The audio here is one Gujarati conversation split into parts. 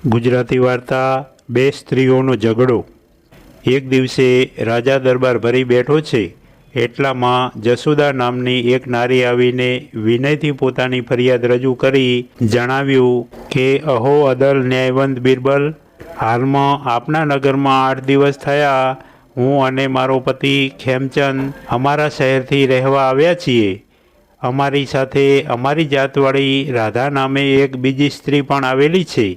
ગુજરાતી વાર્તા બે સ્ત્રીઓનો ઝઘડો। એક દિવસે રાજા દરબાર ભરી બેઠો છે એટલામાં જશોદા નામની એક નારી આવીને વિનયથી પોતાની ફરિયાદ રજૂ કરી જણાવ્યું કે અહો અદલ ન્યાયવંત બિરબલ, હાલમાં આપના નગરમાં 8 દિવસ થયા હું અને મારો પતિ ખેમચંદ અમારા શહેરથી રહેવા આવ્યા છીએ। અમારી સાથે અમારી જાતવાળી રાધા નામે એક બીજી સ્ત્રી પણ આવેલી છે।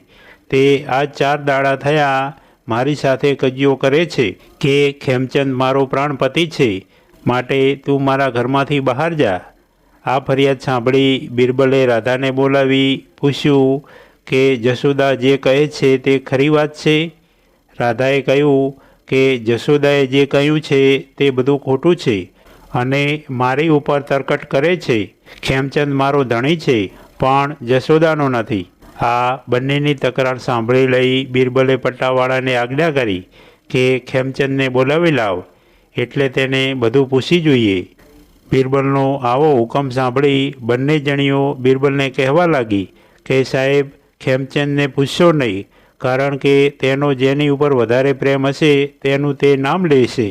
તે આજ 4 દાડા થયા મારી સાથે કજિયો કરે છે કે ખેમચંદ મારો પ્રાણપતિ છે, માટે તું મારા ઘરમાંથી બહાર જા। આ ફરિયાદ સાંભળી બિરબલે રાધાને બોલાવી પૂછ્યું કે જશોદા જે કહે છે તે ખરી વાત છે? રાધાએ કહ્યું કે જશોદાએ જે કહ્યું છે તે બધું ખોટું છે અને મારી ઉપર તરકટ કરે છે। ખેમચંદ મારો ધણી છે પણ જશોદાનો નથી। આ બંનેની તકરાર સાંભળી લઈ બિરબલે પટ્ટાવાળાને આજ્ઞા કરી કે ખેમચંદને બોલાવી લાવ, એટલે તેને બધું પૂછી જોઈએ। બિરબલનો આવો હુકમ સાંભળી બંને જણીઓ બિરબલને કહેવા લાગી કે સાહેબ, ખેમચંદને પૂછશો નહીં, કારણ કે તેનો જેની ઉપર વધારે પ્રેમ હશે તેનું તે નામ લેશે।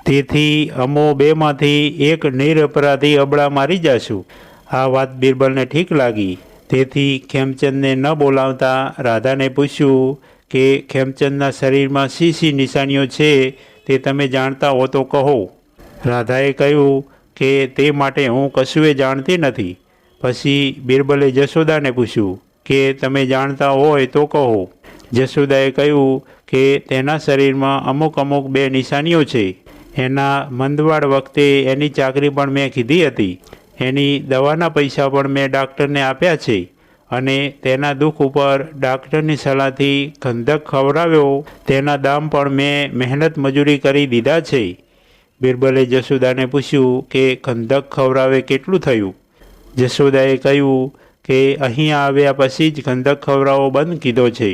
તેથી અમો બેમાંથી એક નિરપરાધી અબળા મારી જાશું। આ વાત બિરબલને ઠીક લાગી। તેથી ખેમચંદને ન બોલાવતા રાધાને પૂછ્યું કે ખેમચંદના શરીરમાં શી નિશાનીઓ છે તે તમે જાણતા હો તો કહો। રાધાએ કહ્યું કે તે માટે હું કશુંય જાણતી નથી। પછી બિરબલે જશોદાને પૂછ્યું કે તમે જાણતા હોય તો કહો। જશોદાએ કહ્યું કે તેના શરીરમાં અમુક 2 નિશાનીઓ છે। એના મંદવાડ વખતે એની ચાકરી પણ મેં કીધી હતી, એની દવાના પૈસા પણ મેં ડાક્ટરને આપ્યા છે અને તેના દુઃખ ઉપર ડાક્ટરની સલાહથી ખંદક ખવડાવ્યો, તેના દામ પણ મેં મહેનત મજૂરી કરી દીધા છે। બિરબલે જશોદાને પૂછ્યું કે ખંદક ખવડાવે કેટલું થયું? જશોદાએ કહ્યું કે અહીંયા આવ્યા પછી જ ખંદક ખવડાવવો બંધ કીધો છે।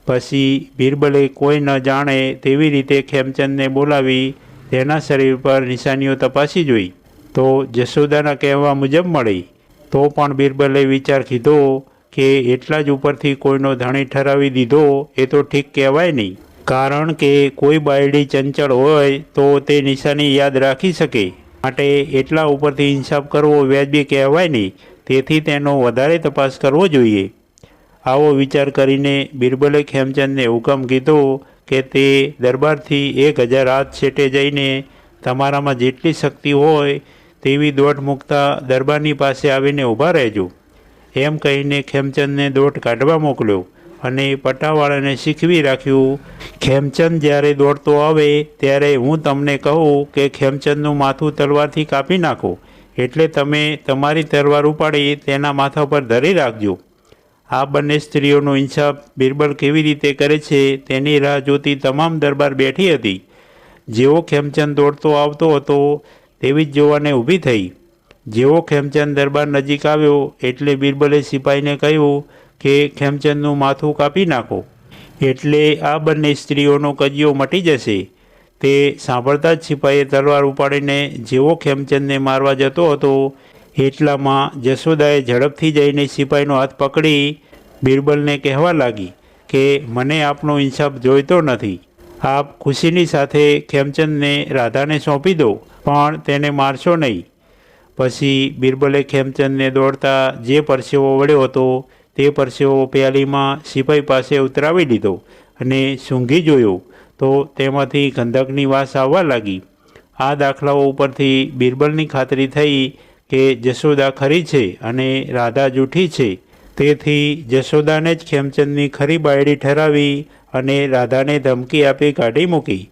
પછી બિરબલે કોઈ ન જાણે તેવી રીતે ખેમચંદને બોલાવી તેના શરીર પર નિશાનીઓ તપાસી જોઈ તો જશોદાના કહેવા મુજબ મળી। તો પણ બિરબલે વિચાર કીધો કે એટલા જ ઉપરથી કોઈનો ધણી ઠરાવી દીધો એ તો ઠીક કહેવાય નહીં, કારણ કે કોઈ બાયડી ચંચળ હોય તો તે નિશાની યાદ રાખી શકે, માટે એટલા ઉપરથી ઇન્સાફ કરવો વ્યાજબી કહેવાય નહીં। તેથી તેનો વધારે તપાસ કરવો જોઈએ। આવો વિચાર કરીને બિરબલે ખેમચંદને હુકમ કીધો કે તે દરબારથી 1000 હાથ છેટે જઈને તમારામાં જેટલી શક્તિ હોય તેવી દોટ મૂકતા દરબારની પાસે આવીને ઊભા રહેજો। એમ કહીને ખેમચંદને દોટ કાઢવા મોકલ્યો અને પટ્ટાવાળાને શીખવી રાખ્યું, ખેમચંદ જ્યારે દોડતો આવે ત્યારે હું તમને કહું કે ખેમચંદનું માથું તલવારથી કાપી નાખો, એટલે તમે તમારી તલવાર ઉપાડી તેના માથા પર ધરી રાખજો। આ બંને સ્ત્રીઓનો ઇન્સાફ બિરબલ કેવી રીતે કરે છે તેની રાહ જોતી તમામ દરબાર બેઠી હતી। જેવો ખેમચંદ દોડતો આવતો હતો તેવી જ જોવાને ઊભી થઈ। જેવો ખેમચંદ દરબાર નજીક આવ્યો એટલે બિરબલે સિપાહીને કહ્યું કે ખેમચંદનું માથું કાપી નાખો, એટલે આ બંને સ્ત્રીઓનો કજિયો મટી જશે। તે સાંભળતા જ સિપાહીએ તલવાર ઉપાડીને જેવો ખેમચંદને મારવા જતો હતો એટલામાં જશોદાએ ઝડપથી જઈને સિપાહીનો હાથ પકડી બિરબલને કહેવા લાગી કે મને આપનો ઇન્સાફ જોઈતો નથી। આપ ખુશીની સાથે ખેમચંદને રાધાને સોંપી દો, પણ તેને મારશો નહીં। પછી બિરબલે ખેમચંદને દોડતા જે પરસેવો વળ્યો હતો તે પરસેવો પ્યાલીમાં સિપાહી પાસે ઉતરાવી લીધો અને સૂંઘી જોયો તો તેમાંથી ગંધકની વાસ આવવા લાગી। આ દાખલાઓ ઉપરથી બિરબલની ખાતરી થઈ કે જશોદા ખરી છે અને રાધા જૂઠી છે। તેથી જશોદાને જ ખેમચંદની ખરી બાયડી ઠરાવી અને રાધાને ધમકી આપી કાઢી મૂકી।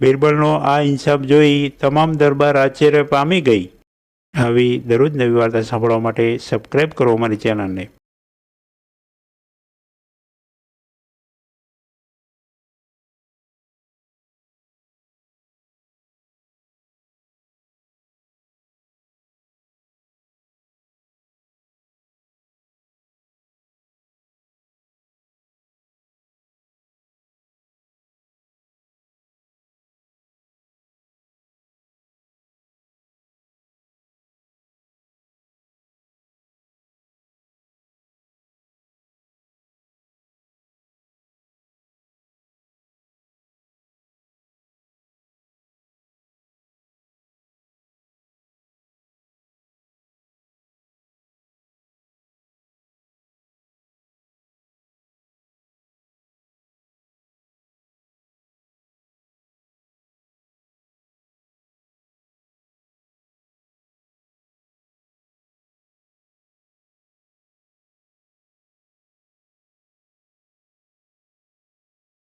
બિરબલનો આ ઇન્સાફ જોઈ તમામ દરબાર આશ્ચર્ય પામી ગઈ। આવી દરરોજ નવી વાર્તા સાંભળવા માટે સબસ્ક્રાઈબ કરો અમારી ચેનલને।